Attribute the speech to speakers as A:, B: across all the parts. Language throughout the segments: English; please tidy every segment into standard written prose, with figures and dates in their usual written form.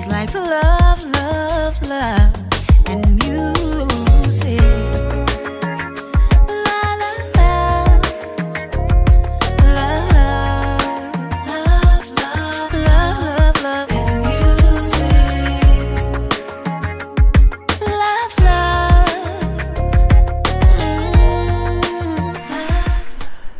A: like love, love, love, and music. La la la, love, love, love, love, love, and music. Love, love.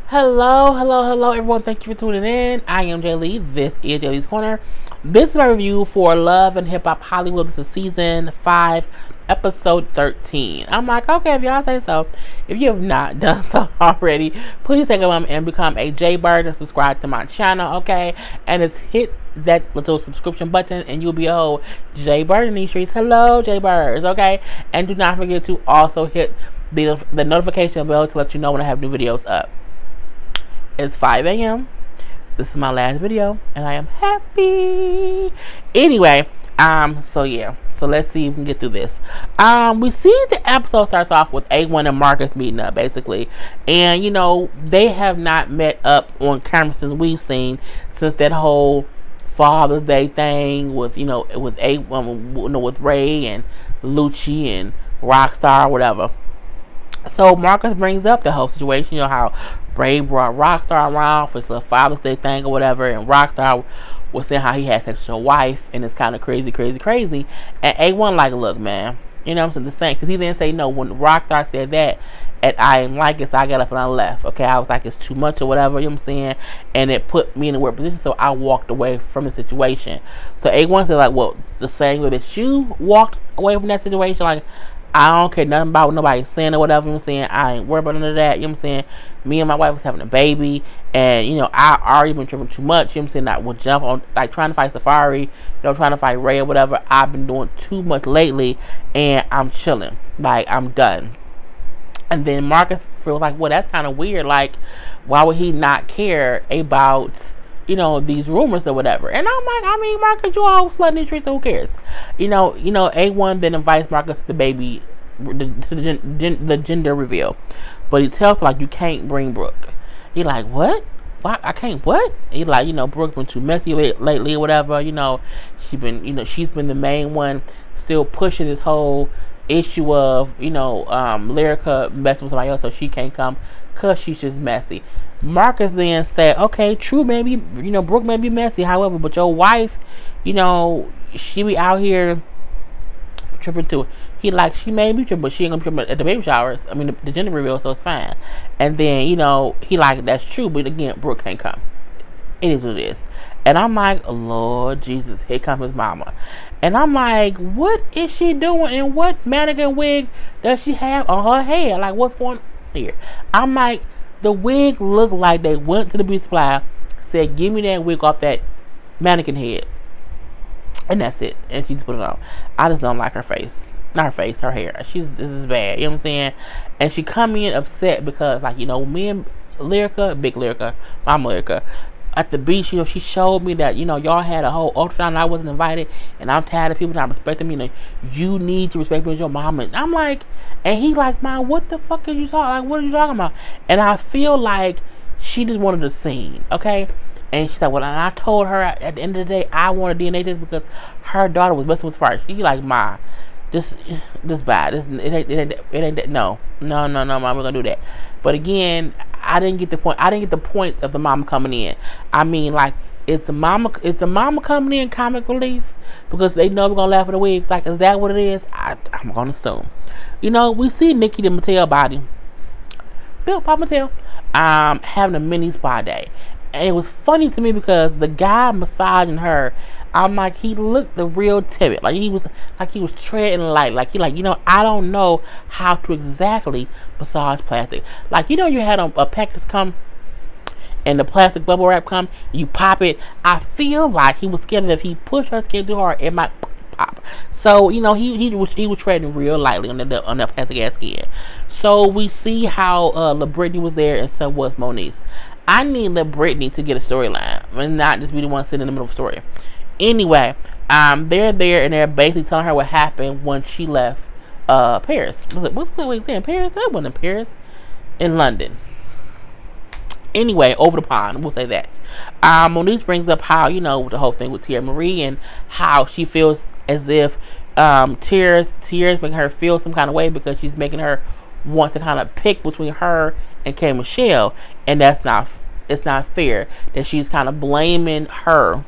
B: Hello, everyone. Thank you for tuning in. I am Jay Lee. This is Jay Lee's Corner. This is my review for Love and Hip Hop Hollywood. This is season 5, episode 13. I'm like, okay, if y'all say so. If you have not done so already, please take a moment and become a Jaybird and subscribe to my channel, okay? And it's hit that little subscription button and you'll be a whole Jaybird in these streets. Hello, Jaybirds, okay? And do not forget to also hit the notification bell to let you know when I have new videos up. It's 5 a.m. This is my last video, and I am happy. Anyway, so yeah. So let's see if we can get through this. We see the episode starts off with A1 and Marcus meeting up, basically. And, you know, they have not met up on camera since we've seen, since that whole Father's Day thing with, you know, with with Ray and Lucci and Rockstar, whatever. So Marcus brings up the whole situation, you know, how Ray brought Rockstar around for his little Father's Day thing or whatever, and Rockstar was saying how he had sex with your wife, and it's kind of crazy. And A1 like, look, man, you know what I'm saying, the same, because he didn't say no when Rockstar said that, and I didn't like it, so I got up and I left, okay? I was like, it's too much or whatever, you know what I'm saying, and it put me in a weird position, so I walked away from the situation. So A1 said, like, well, the same way that you walked away from that situation, like, I don't care nothing about what nobody's saying or whatever, you know what I'm saying. I ain't worried about none of that, you know what I'm saying. Me and my wife was having a baby, and, you know, I already been tripping too much, you know what I'm saying. I would jump on, like, trying to fight Safari, you know, trying to fight Ray or whatever. I've been doing too much lately, and I'm chilling. Like, I'm done. And then Marcus feels like, well, that's kind of weird. Like, why would he not care about, you know, these rumors or whatever? And I'm like, I mean, Marcus, you all flooding these streets, so who cares? You know, A1 then invites Marcus to the baby, the gender reveal. But he tells her, like, you can't bring Brooke. He like, what? Why? I can't what? He like, you know, Brooke's been too messy lately or whatever. You know, she's been the main one still pushing this whole issue of, you know, Lyrica messing with somebody else, so she can't come because she's just messy. Marcus then said, okay, true, maybe, you know, Brooke may be messy, however, but your wife, you know, she be out here tripping too. He like, she may be tripping, but she ain't gonna trip at the baby showers. I mean, the gender reveal, so it's fine. And then, you know, he like, that's true, but again, Brooke can't come. It is what it is. And I'm like, Lord Jesus, here comes his mama. And I'm like, what is she doing? And what mannequin wig does she have on her head? Like, what's going on here? I'm like, the wig looked like they went to the beauty supply, said, give me that wig off that mannequin head. And that's it. And she just put it on. I just don't like her face. Not her face, her hair. This is bad. You know what I'm saying? And she come in upset because, like, you know, me and Lyrica, big Lyrica, mama Lyrica, at the beach, you know, she showed me that, you know, y'all had a whole ultrasound and I wasn't invited, and I'm tired of people not respecting me. You know, you need to respect me as your mom. And I'm like, and he like, Mom, what the fuck are you talking? Like, what are you talking about? And I feel like she just wanted the scene, okay? And she said, well, and I told her at the end of the day, I wanted DNA test because her daughter was messing with Sparks. She like, Ma, this bad. It ain't no, Mom, we're gonna do that. But again, I didn't get the point. I didn't get the point of the mama coming in. I mean, like, is the mama coming in comic relief because they know we're gonna laugh at the wigs? Like, is that what it is? I'm gonna assume. You know, we see Nikki the Mattel body, Bill Pop Mattel, having a mini spa day, and it was funny to me because the guy massaging her, I'm like, he looked the real timid. Like, he was treading light. Like, he like, you know, I don't know how to exactly massage plastic. Like, you know, you had a package come and the plastic bubble wrap come, you pop it. I feel like he was scared that if he pushed her skin too hard, it might pop. So, you know, he was treading real lightly on that plastic ass skin. So we see how La Brittany was there, and so was Moniece. I need La Brittany to get a storyline and not just be the one sitting in the middle of a story. Anyway, they're there and they're basically telling her what happened when she left Paris. What's in Paris? That wasn't in Paris. In London. Anyway, over the pond, we'll say that. Moniece brings up how, you know, the whole thing with Teairra Marie and how she feels as if Teairra's making her feel some kind of way because she's making her want to kind of pick between her and K. Michelle, and it's not fair that she's kind of blaming her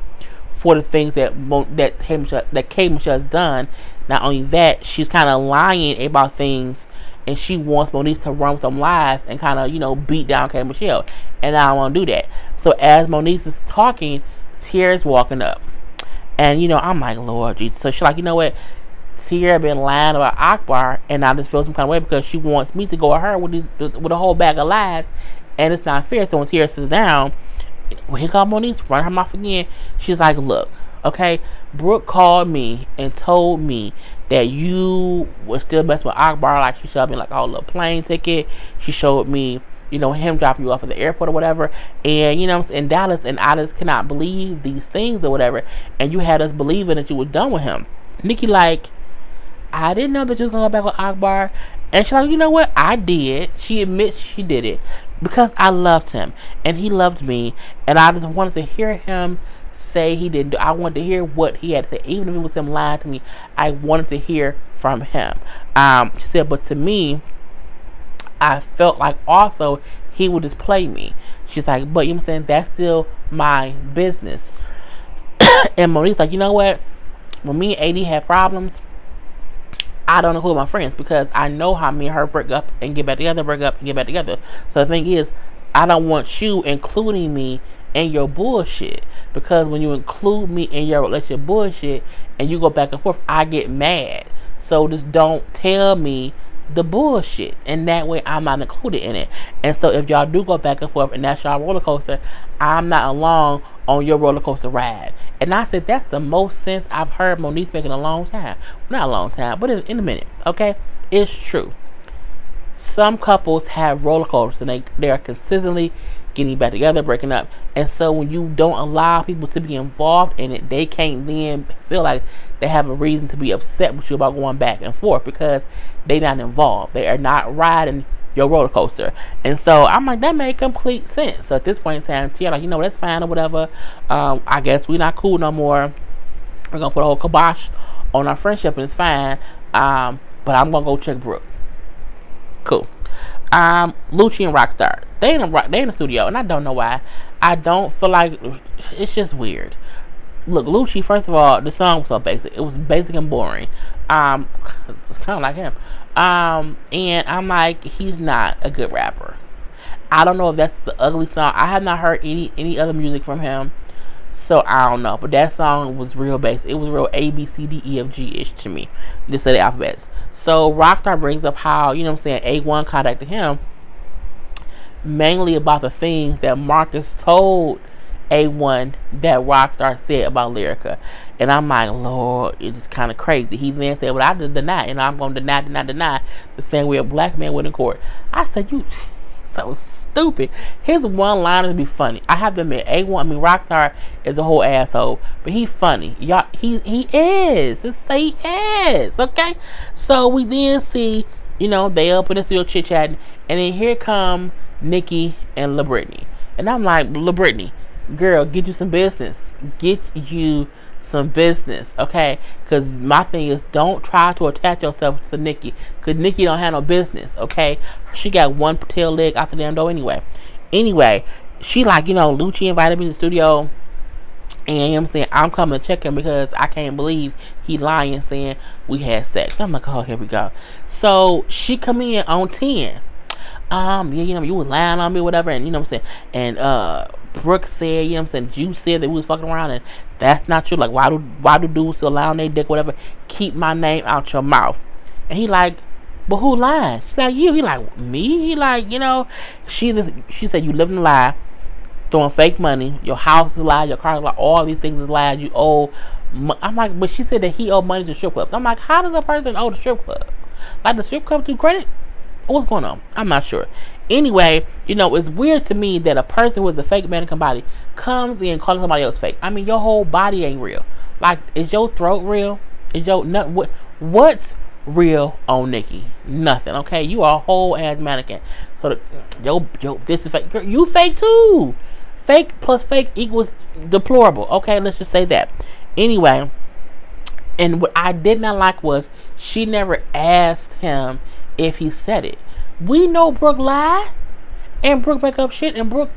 B: for the things that K. Michelle's done. Not only that, she's kind of lying about things, and she wants Moniece to run with them lies and kind of, you know, beat down K. Michelle, and I don't want to do that. So as Moniece is talking, Teairra's walking up, and you know, I'm like, Lord Jesus. So she's like, you know what, Teairra been lying about Akbar, and I just feel some kind of way because she wants me to go at her with a whole bag of lies, and it's not fair. So when Teairra sits down, when he called Moniece, run her mouth again, she's like, look, okay, Brooke called me and told me that you were still messing with Akbar. Like, she showed me like a little plane ticket. She showed me, you know, him dropping you off at the airport or whatever, and you know, in Dallas, and I just cannot believe these things or whatever, and you had us believing that you were done with him. Nikki like, I didn't know that you was gonna go back with Akbar. And she's like, you know what, I did. She admits she did it because I loved him and he loved me, and I just wanted to hear him say he didn't do. I wanted to hear what he had to say, even if it was him lying to me. I wanted to hear from him. She said, but to me, I felt like also he would just play me. She's like, but you know what I'm saying, that's still my business. And Monique's like, you know what, when me and AD had problems, I don't include my friends because I know how me and her break up and get back together, break up and get back together. So the thing is, I don't want you including me in your bullshit, because when you include me in your relationship bullshit and you go back and forth, I get mad. So just don't tell me the bullshit, and that way I'm not included in it. And so if y'all do go back and forth and that's y'all roller coaster, I'm not along on your roller coaster ride. And I said that's the most sense I've heard Moniece make in a long time. Not a long time, but in a minute. Okay, it's true. Some couples have roller coasters and they are consistently getting back together, breaking up, and so when you don't allow people to be involved in it, they can't then feel like they have a reason to be upset with you about going back and forth because they're not involved. They are not riding your roller coaster. And so I'm like, that made complete sense. So at this point in time, Teairra like, you know, that's fine or whatever. I guess we're not cool no more. We're gonna put a whole kibosh on our friendship and it's fine. But I'm gonna go check Brooke. Cool. Lucci and Rockstar, they in the studio, and I don't know why. I don't feel like, it's just weird. Look, Lucci, first of all, the song was so basic. It was basic and boring. It's kind of like him. And I'm like, he's not a good rapper. I don't know if that's the ugly song. I have not heard any other music from him, so I don't know. But that song was real basic. It was real A, B, C, D, E, F, G-ish to me. Just say the alphabets. So Rockstar brings up how, you know what I'm saying, A1 contacted him mainly about the things that Marcus told A1 that Rockstar said about Lyrica. And I'm like, Lord, it's just kind of crazy. He then said, well, I just deny, and I'm going to deny the same way a black man would in court. I said, you so stupid. His one-liners be funny. I have to admit, Rockstar is a whole asshole, but he's funny. Y'all, he is. Just say he is, okay? So we then see, you know, they up in the studio chit-chatting, and then here come Nikki and La Brittany. And I'm like, La Brittany, girl, get you some business. Get you some business, okay? Because my thing is, don't try to attach yourself to Nikki, because Nikki don't have no business, okay? She got one tail leg out the damn door anyway. She like, you know, Lucci invited me to the studio, and you know what I'm saying, I'm coming to check him because I can't believe he lying saying we had sex. I'm like, oh, here we go. So she come in on 10. Yeah, you know, you was lying on me, whatever, and you know what I'm saying, and Brooke said, you know what I'm saying, you said that we was fucking around, and that's not true. Like, why do dudes still lie on their dick, whatever? Keep my name out your mouth. And he like, but who lied? She's like, you. He like, me? He like, you know, she said, you live in a lie, throwing fake money, your house is a lie, your car is a lie, all these things is lies, you owe. I'm like, but she said that he owed money to strip clubs. I'm like, how does a person owe the strip club? Like, the strip club do credit? What's going on? I'm not sure. Anyway, you know, it's weird to me that a person with a fake mannequin body comes in calling somebody else fake. I mean, your whole body ain't real. Like, is your throat real? Is your nut? What's real on Nikki? Nothing. Okay, you are a whole ass mannequin. So this is fake. Girl, you fake too. Fake plus fake equals deplorable. Okay, let's just say that. Anyway, and what I did not like was she never asked him if he said it. We know Brooke lied, and Brooke make up shit, and Brooke,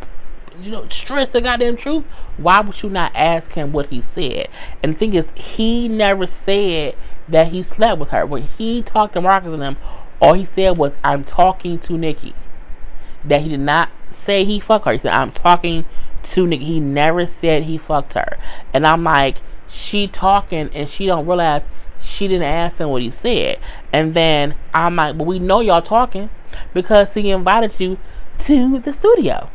B: stress the goddamn truth. Why would you not ask him what he said? And the thing is, he never said that he slept with her. When he talked to Marcus and them, all he said was, "I'm talking to Nikki." That he did not say he fucked her. He said, "I'm talking to Nikki." He never said he fucked her. And I'm like, she talking and she don't realize she didn't ask him what he said. And then I'm like, but we know y'all talking because he invited you to the studio.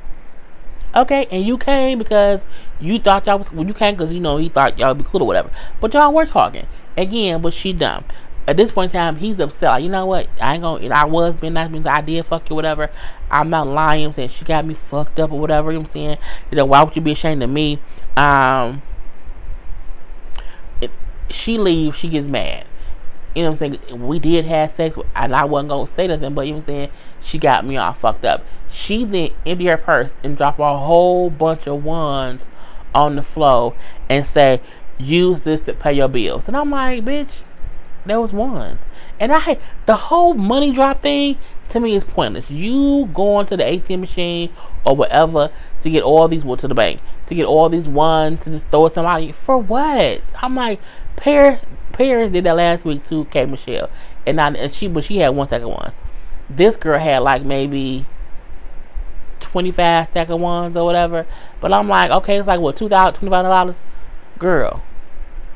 B: Okay, and you came because you thought y'all was, well, you came because he thought y'all would be cool or whatever. But y'all were talking again, but she dumb. At this point in time, he's upset. Like, you know what? I ain't gonna. I was being nice because I did fuck you, whatever. I'm not lying. I'm saying she got me fucked up or whatever. You know what I'm saying? Why would you be ashamed of me? She leaves. She gets mad. You know what I'm saying? We did have sex, and I wasn't gonna say nothing. But you know what I'm saying? She got me all fucked up. She then emptied her purse and dropped a whole bunch of ones on the floor and say, "Use this to pay your bills." And I'm like, bitch. There was ones. And the whole money drop thing to me is pointless. You going to the ATM machine or whatever to get all these, to the bank, to get all these ones to just throw somebody for what? I'm like, Paris did that last week too, K Michelle. But she had 1 stack of ones. This girl had like maybe 25 stack of ones or whatever. But I'm like, okay, it's like what, $2,025? Girl.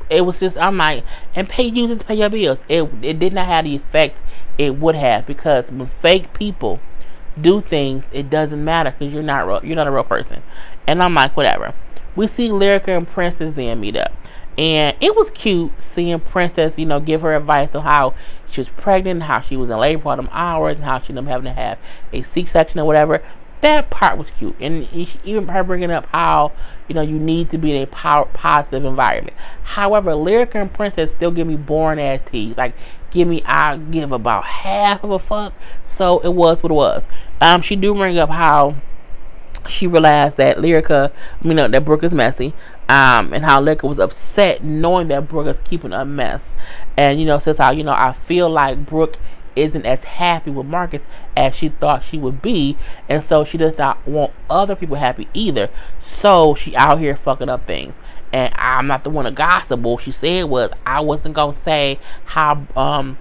B: It was just, I'm like, and use this to pay your bills. It did not have the effect it would have, because when fake people do things, it doesn't matter because you're not a real person. And I'm like, whatever. We see Lyrica and Princess then meet up, and it was cute seeing Princess, give her advice on how she was pregnant, how she was in labor for them hours, and how she ended up having to have a C-section or whatever. That part was cute, and even her bringing up how you need to be in a positive environment. However, Lyrica and Princess still give me boring ass teas. Like, I give about half of a fuck. So it was what it was. She do bring up how she realized that that Brooke is messy, and how Lyrica was upset knowing that Brooke is keeping a mess, and says how I feel like Brooke isn't as happy with Marcus as she thought she would be, and so she does not want other people happy either, so she out here fucking up things. And I'm not the one to gossip. What she said was, I wasn't gonna say how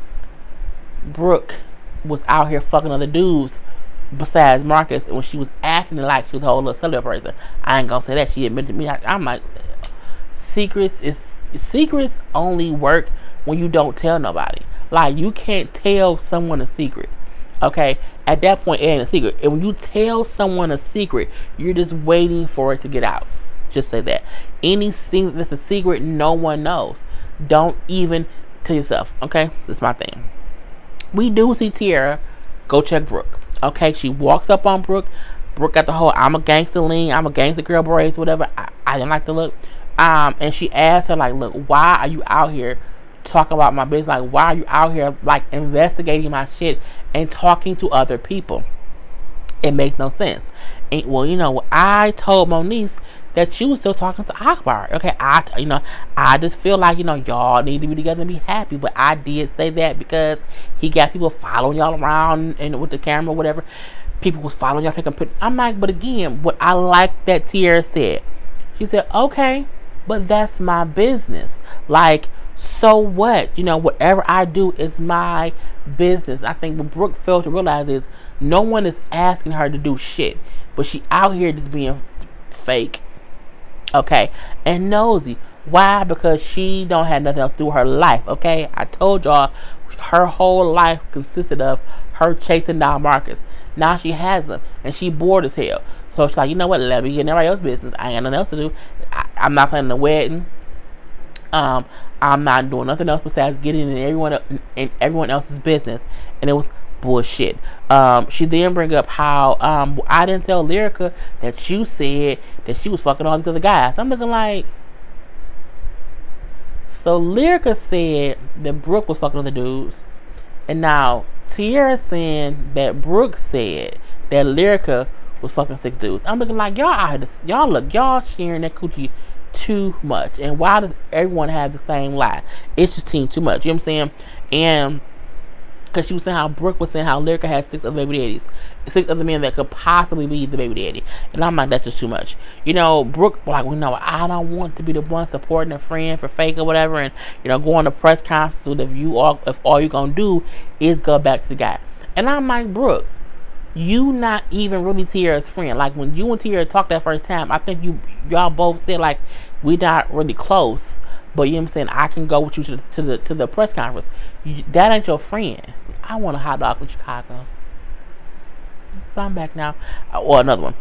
B: Brooke was out here fucking other dudes besides Marcus when she was acting like she was a whole little celibate person. I ain't gonna say that. She admitted to me. I'm like, secrets only work when you don't tell nobody. Like, you can't tell someone a secret. Okay? At that point, it ain't a secret. And when you tell someone a secret, you're just waiting for it to get out. Just say that. Anything that's a secret, no one knows. Don't even tell yourself. Okay? That's my thing. We do see Teairra go check Brooke. Okay? She walks up on Brooke. Brooke got the whole, I'm a gangster lean, I'm a gangster girl braids, whatever. I didn't like the look. And she asked her, like, look, why are you out here talking about my business? Like, why are you out here like investigating my shit and talking to other people? It makes no sense. And well, I told Moniece that you was still talking to Akbar. Okay, I just feel like y'all need to be together and be happy. But I did say that because he got people following y'all around and with the camera, whatever. People was following y'all taking pictures. I'm like, but again, what I like that Teairra said. She said, okay, but that's my business. Like, so what? Whatever I do is my business. I think what Brooke failed to realize is no one is asking her to do shit, but she out here just being fake, okay, and nosy. Why? Because she don't have nothing else to do with her life. Okay, I told y'all her whole life consisted of her chasing down Marcus. Now she has him, and she bored as hell. So she's like, you know what? Let me get in everybody else's business. I ain't got nothing else to do. I'm not planning a wedding. I'm not doing nothing else besides getting in everyone else's business, and it was bullshit. She then bring up how I didn't tell Lyrica that you said that she was fucking all these other guys. I'm looking like, so Lyrica said that Brooke was fucking other dudes, And now Teairra saying that Brooke said that Lyrica was fucking 6 dudes. I'm looking like y'all out here, y'all sharing that coochie too much. And why does everyone have the same lie? It's just too much. You know what I'm saying? And because she was saying how Brooke was saying how Lyrica had 6 other baby daddies, 6 other men that could possibly be the baby daddy, and I'm like, that's just too much. You know, Brooke like, well, no, I don't want to be the one supporting a friend for fake or whatever, and you know, going to press conferences if all you're gonna do is go back to the guy. And I'm like, Brooke, you not even really Teairra's friend. Like when you and Teairra talked that first time, I think y'all both said like we not really close. But you know what I'm saying, I can go with you to the press conference. That ain't your friend. I want a hot dog from Chicago. But I'm back now. Or another one.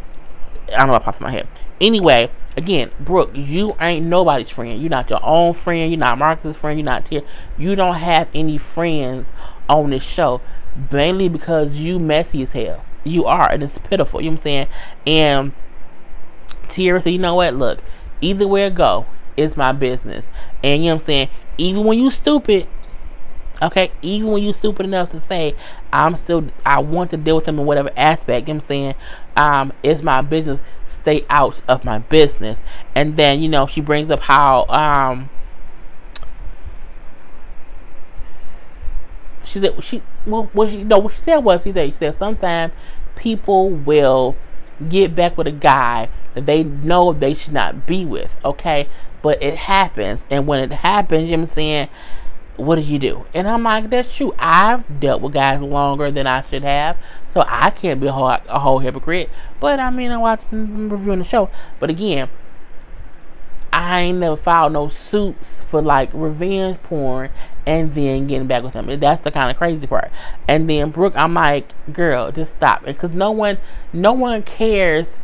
B: I don't know what popped in my head. Anyway, again, Brooke, you ain't nobody's friend. You're not your own friend. You're not Marcus' friend. You're not Teairra. You don't have any friends on this show. Mainly because you messy as hell. You are. And it's pitiful. You know what I'm saying? And Teairra said, you know what? Look, either way it go, it's my business. And you know what I'm saying? Even when you stupid, okay, even when you stupid enough to say I want to deal with him in whatever aspect, you know what I'm saying, it's my business, stay out of my business. And then, you know, she brings up how she said what she said sometimes people will get back with a guy that they know they should not be with, okay? But it happens, and when it happens, you know what I'm saying, what do you do? And I'm like, that's true. I've dealt with guys longer than I should have, so I can't be a whole hypocrite. But I mean, I'm reviewing the show. But again, I ain't never filed no suits for like revenge porn and then getting back with him. And that's the kind of crazy part. And then Brooke, I'm like, girl, just stop. Because no one cares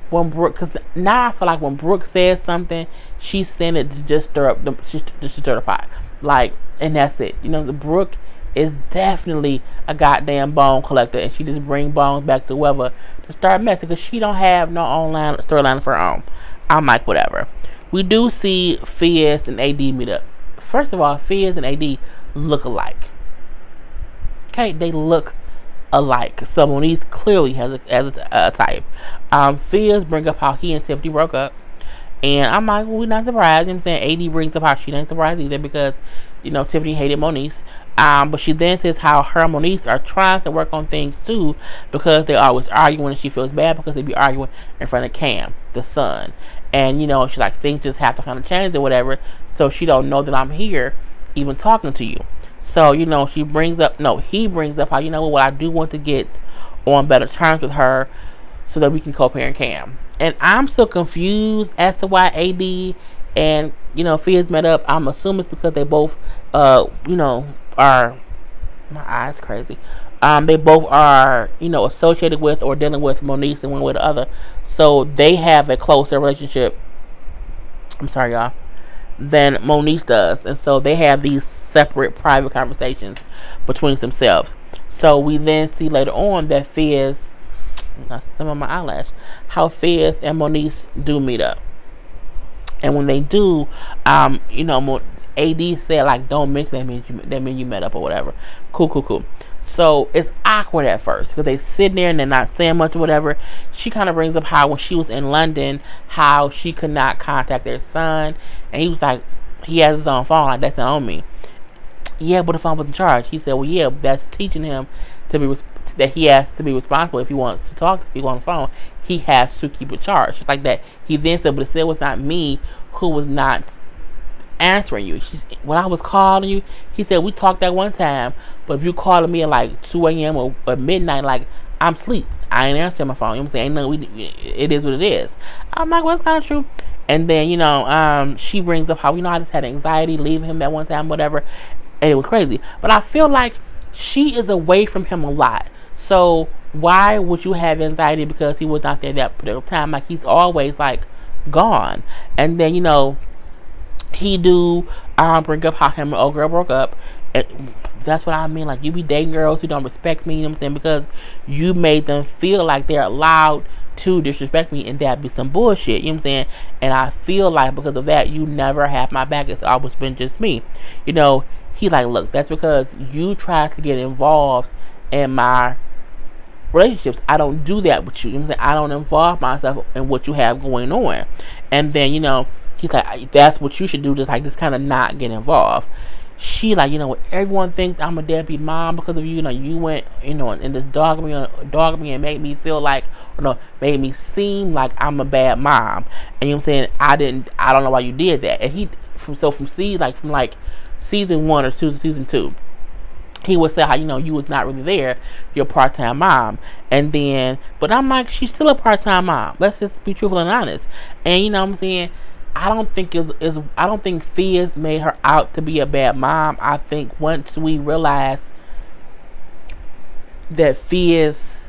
B: when Brooke, because now I feel like when Brooke says something, she's saying it to just stir the pot. Like, and that's it. You know, Brooke is definitely a goddamn bone collector, and she just bring bones back to whoever to start messing, because she don't have no online storyline of her own. I'm like, whatever. We do see Fizz and AD meet up. First of all, Fizz and AD look alike. Okay, they look alike. So Moniece clearly has a type. Fizz bring up how he and Tiffany broke up, and I'm like, well, we're not surprised. You know what I'm saying? AD brings up how she ain't surprised either, because you know Tiffany hated Moniece. But she then says how her and Moniece are trying to work on things too, because they're always arguing, and she feels bad because they be arguing in front of Cam, the son. And you know, she's like, things just have to kind of change or whatever, so she don't know that I'm here even talking to you. So, you know, he brings up how, you know what, I do want to get on better terms with her so that we can co-parent Cam. And I'm still confused as to why AD and, you know, Fizz met up. I'm assuming it's because they both, you know, are, my eyes crazy. They both are, you know, associated with or dealing with Moniece in one way or the other. So they have a closer relationship, I'm sorry, y'all, than Moniece does. And so they have these separate private conversations between themselves. So we then see later on that Fizz, some of my eyelash, how Fizz and Moniece do meet up. And when they do, you know, AD said like, don't mention that mean you met up or whatever. Cool. So it's awkward at first because they sit there and they're not saying much or whatever. She kind of brings up how when she was in London, how she could not contact their son, and he was like, he has his own phone, like that's not on me. Yeah, but the phone was in charge. He said, well, yeah, that's teaching him to be that he has to be responsible. If he wants to talk to people on the phone, he has to keep it charged. Just like that. He then said, but it still was not me who was not answering you. When I was calling you, he said, we talked that one time, but if you calling me at like 2 a.m. or midnight, like, I'm asleep, I ain't answering my phone. You know what I'm saying? It is what it is. I'm like, well, it's kind of true. And then, you know, she brings up how, you know, I just had anxiety leaving him that one time, whatever, and it was crazy. But I feel like she is away from him a lot. So why would you have anxiety because he was not there that particular time? Like, he's always like gone. And then, you know, he do bring up how him and old girl broke up. And that's what I mean. Like, you be dating girls who don't respect me, you know what I'm saying? Because you made them feel like they're allowed to disrespect me, and that'd be some bullshit, you know what I'm saying? And I feel like because of that, you never have my back. It's always been just me. You know, He like, look, that's because you try to get involved in my relationships. I don't do that with you. You know what I'm saying? I don't involve myself in what you have going on. And then, he's like, that's what you should do, just kind of not get involved. She like, everyone thinks I'm a deadbeat mom because of you. You went, and just dogged me and made me feel like, made me seem like I'm a bad mom. And you know what I'm saying? I don't know why you did that. And from season 1 or 2 to season 2, he would say how, you was not really there. You're a part-time mom. And then, but I'm like, she's still a part-time mom. Let's just be truthful and honest. And you know what I'm saying? I don't think Fizz made her out to be a bad mom. I think once we realized that Fizz,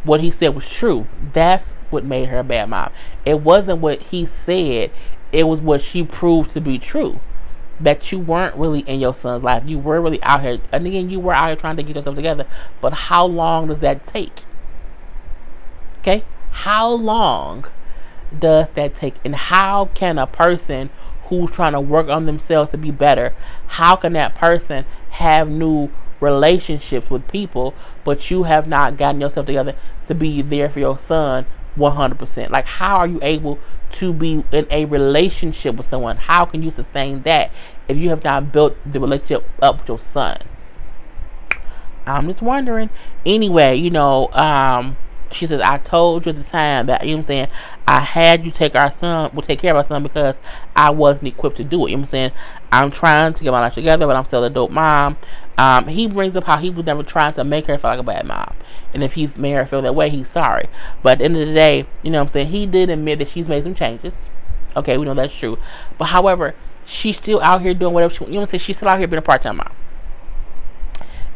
B: what he said was true, that's what made her a bad mom. It wasn't what he said. It was what she proved to be true. That you weren't really in your son's life. You were really out here. And again, you were out here trying to get yourself together. But how long does that take? Okay? How long does that take? And how can a person who's trying to work on themselves to be better, how can that person have new relationships with people, but you have not gotten yourself together to be there for your son 100%? Like, how are you able to be in a relationship with someone? How can you sustain that if you have not built the relationship up with your son? I'm just wondering. Anyway, she says, I told you at the time that, I had you take care of our son because I wasn't equipped to do it. You know what I'm saying? I'm trying to get my life together, but I'm still a dope mom. He brings up how he was never trying to make her feel like a bad mom. And if he's made her feel that way, he's sorry. But at the end of the day, you know what I'm saying, he did admit that she's made some changes. Okay, we know that's true. But however, she's still out here doing whatever she wants. You know what I'm saying? She's still out here being a part-time mom.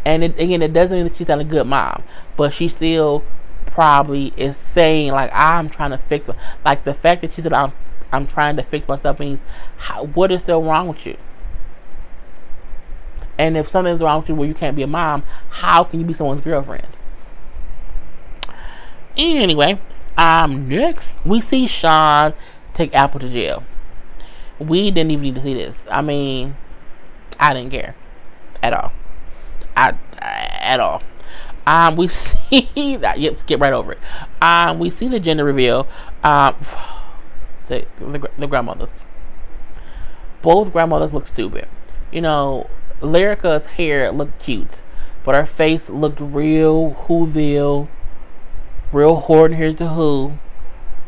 B: And it doesn't mean that she's not a good mom. But she still probably is saying, like, I'm trying to fix it. Like, the fact that she said, I'm trying to fix myself means, what is still wrong with you? And if something's wrong with you where you can't be a mom, how can you be someone's girlfriend? Anyway, next, we see Sean take Apple to jail. We didn't even need to see this. I mean, I didn't care. At all. At all. We see that. Yep, skip right over it. We see the gender reveal. The grandmothers. Both grandmothers look stupid. Lyrica's hair looked cute, but her face looked real Whoville, real Horton Here's the Who,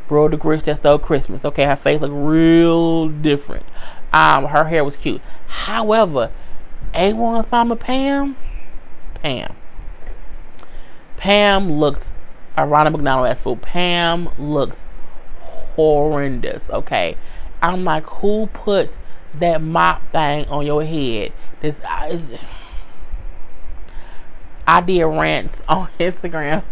B: real the Grinch That Stole Christmas. Okay, her face looked real different. Her hair was cute. However, A1's mama Pam looks Ronald McDonald as fool. Pam looks horrendous. Okay, I'm like, who put that mop thing on your head? I did rants on Instagram.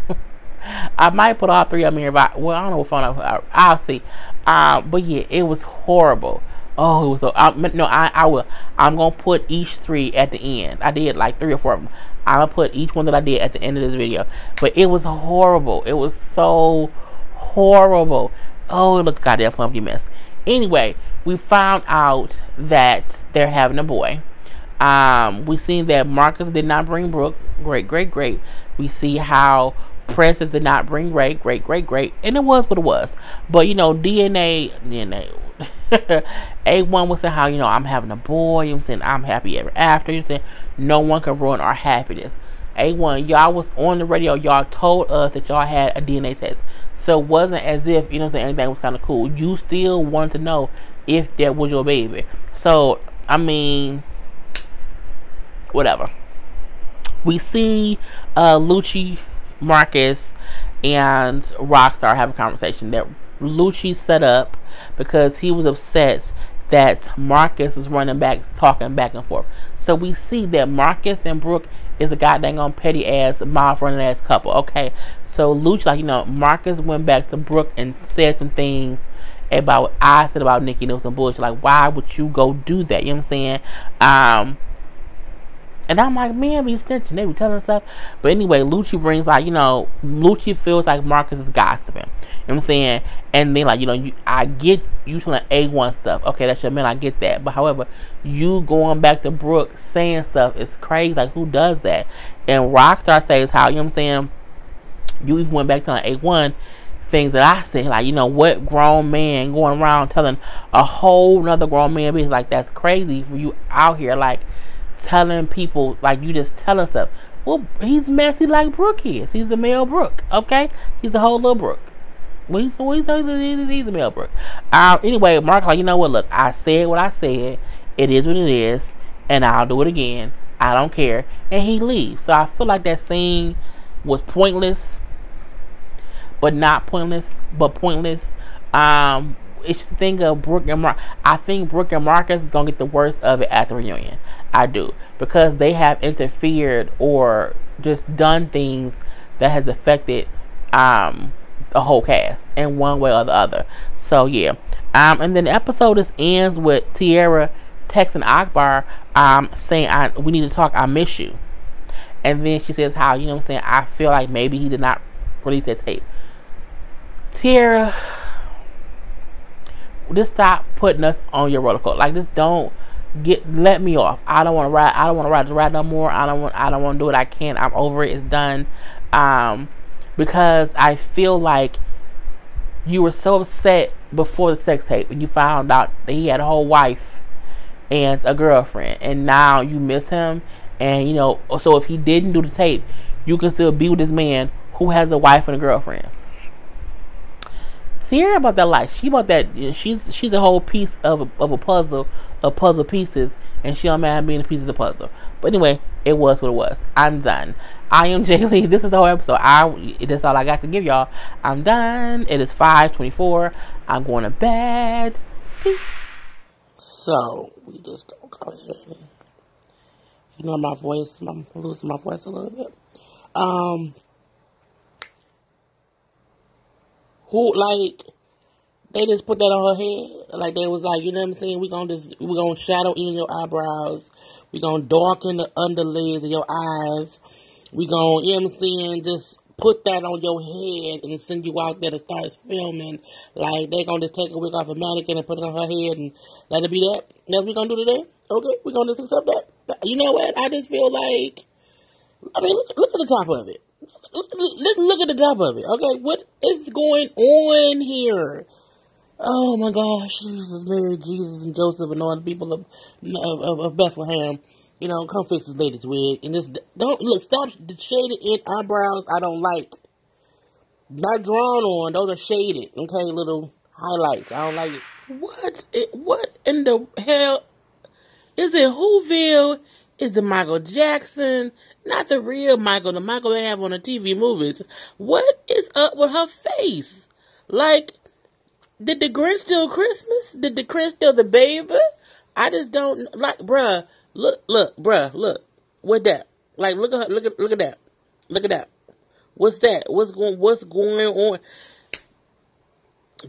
B: I might put all 3 of them here. I don't know what phone I'll see. But yeah, it was horrible. Oh, it was so. I will. I'm gonna put each 3 at the end. I did like 3 or 4 of them. I'm gonna put each one that I did at the end of this video. But it was horrible. It was so horrible. Oh, it looked goddamn pumpkin mess. Anyway, we found out that they're having a boy. We seen that Marcus did not bring Brooke. Great. We see how Princess did not bring Ray. Great. And it was what it was. But DNA. A1 was saying how, I'm having a boy. You know what I'm saying? I'm happy ever after. You know what I'm saying? No one can ruin our happiness. A1, y'all was on the radio. Y'all told us that y'all had a DNA test. So it wasn't as if, anything was kind of cool. You still wanted to know if that was your baby. So, I mean, whatever. We see Lucci, Marcus, and Rockstar have a conversation that Lucci set up because he was upset that Marcus was talking back and forth. So we see that Marcus and Brooke is a goddamn petty ass, mouth running ass couple. Okay, so Lucci, Marcus went back to Brooke and said some things about what I said about Nikki. And it was some bullshit. Like, why would you go do that? You know what I'm saying? And I'm like, man, be snitching. They be telling stuff. But anyway, Lucci brings, like, Lucci feels like Marcus is gossiping. You know what I'm saying? And then, like, I get you telling A1 stuff. Okay, that's your man. I get that. But however, you going back to Brooke saying stuff is crazy. Like, who does that? And Rockstar says how, you know what I'm saying? You even went back to A1 things that I said. Like, what grown man going around telling a whole nother grown man bitch? Like, that's crazy for you out here. Like, telling people, like, you just telling stuff. Well, he's messy like Brooke is. He's the male Brooke, okay? He's the whole little Brooke. Well, he's a male Brooke. Anyway, Mark, like, you know what? Look, I said what I said. It is what it is, and I'll do it again. I don't care. And he leaves. So I feel like that scene was pointless, but not pointless, but pointless. It's just the thing of Brooke and Mark. I think Brooke and Marcus is going to get the worst of it at the reunion. I do. Because they have interfered or just done things that has affected the whole cast in one way or the other. So, yeah. And then the episode just ends with Teairra texting Akbar saying, we need to talk. I miss you. And then she says how, I feel like maybe he did not release that tape. Teairra, just stop putting us on your roller coaster. Like, just don't let me off. I don't want to ride. I don't want to ride the ride no more. I don't want to do it. I can't. I'm over it. It's done. Because I feel like you were so upset before the sex tape and you found out that he had a whole wife and a girlfriend, and now you miss him. And so if he didn't do the tape, you can still be with this man who has a wife and a girlfriend. Teairra about that life. She about that. She's a whole piece of a puzzle of puzzle pieces, and she don't mind being a piece of the puzzle. But anyway, it was what it was. I'm done. I am Jay Lee. This is the whole episode. That's all I got to give y'all. I'm done. It is 5:24. I'm going to bed. Peace. So we just go ahead. My voice. I'm losing my voice a little bit. They just put that on her head. Like, they was like, you know what I'm saying? We're gonna shadow in your eyebrows. We're gonna darken the underlays of your eyes. We're gonna, you know what I'm saying, just put that on your head and send you out there to start filming. Like, they gonna just take a wig off a mannequin and put it on her head and let it be that. That's what we gonna do today? Okay, we're gonna just accept that. You know what? I just feel like, look at the top of it. Let's look at the top of it. Okay, what is going on here? Oh my gosh, Jesus, Mary, Jesus, and Joseph, and all the people of Bethlehem. Come fix this lady's wig. And just stop the shaded in eyebrows I don't like. Not drawn on, those are shaded. Okay, little highlights. I don't like it. What in the hell? Is it Whoville? Is it Michael Jackson? Not the real Michael, the Michael they have on the TV movies. What is up with her face? Like, did the Grinch steal Christmas? Did the Grinch steal the baby? I just don't, like, bruh. Look. What that? Like, look at that. Look at that. What's that? What's going on?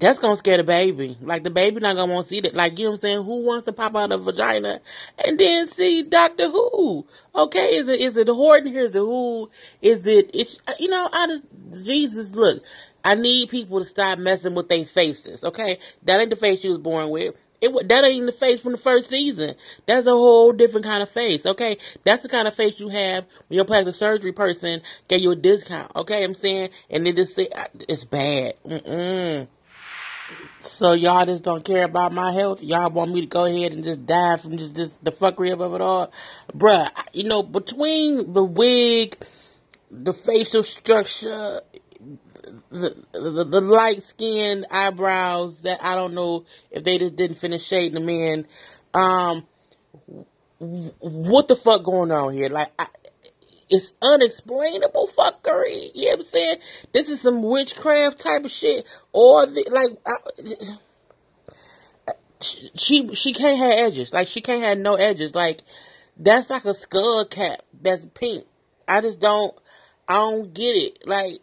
B: That's gonna scare the baby. Like, the baby not gonna want to see that. Like, you know what I'm saying? Who wants to pop out of vagina and then see Doctor Who? Okay, is it Horton? Here's the Who. It's Jesus, look. I need people to stop messing with their faces, okay? That ain't the face she was born with. That ain't the face from the first season. That's a whole different kind of face, okay? That's the kind of face you have when your plastic surgery person gave you a discount, okay? I'm saying, and they just say, it's bad. So y'all just don't care about my health? Y'all want me to go ahead and just die from just the fuckery of it all? Bruh, between the wig, the facial structure, the light-skinned eyebrows that I don't know if they just didn't finish shading them in. What the fuck going on here? Like, it's unexplainable fuckery. You know what I'm saying? This is some witchcraft type of shit. Or, she can't have edges. Like, she can't have no edges. Like, that's like a skull cap that's pink. I don't get it. Like,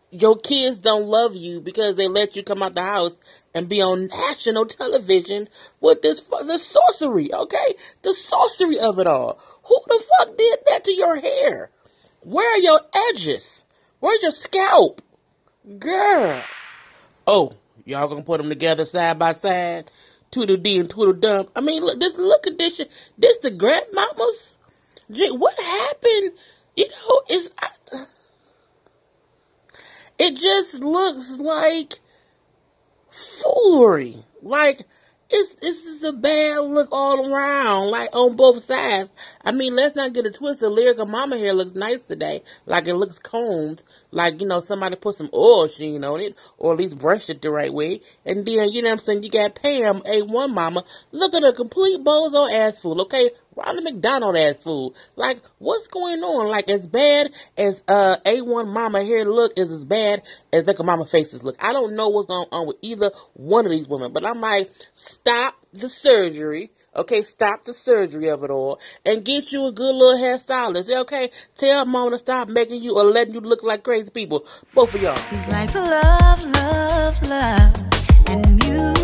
B: your kids don't love you because they let you come out the house and be on national television with the sorcery, okay? The sorcery of it all. Who the fuck did that to your hair? Where are your edges? Where's your scalp? Girl. Oh, y'all gonna put them together side by side? Tweedledee and Tweedledum. I mean, look at this shit. This the grandmamas? What happened? You know, it just looks like foolery. Like, this is a bad look all around, like on both sides. I mean, let's not get it twisted. Lyrica mama hair looks nice today. Like, it looks combed. Like, you know, somebody put some oil sheen on it, or at least brushed it the right way. And then, you know what I'm saying, you got Pam, A1 mama, look at her complete bozo ass fool, okay? Ronald McDonald ass fool. Like, what's going on? Like, as bad as A1 mama hair look is as bad as Lyrica mama faces look. I don't know what's going on with either one of these women, but I'm like, stop the surgery. Okay, stop the surgery of it all and get you a good little hairstylist. Okay, tell mama to stop making you or letting you look like crazy people. Both of y'all.
A: It's like love, love, love, and music.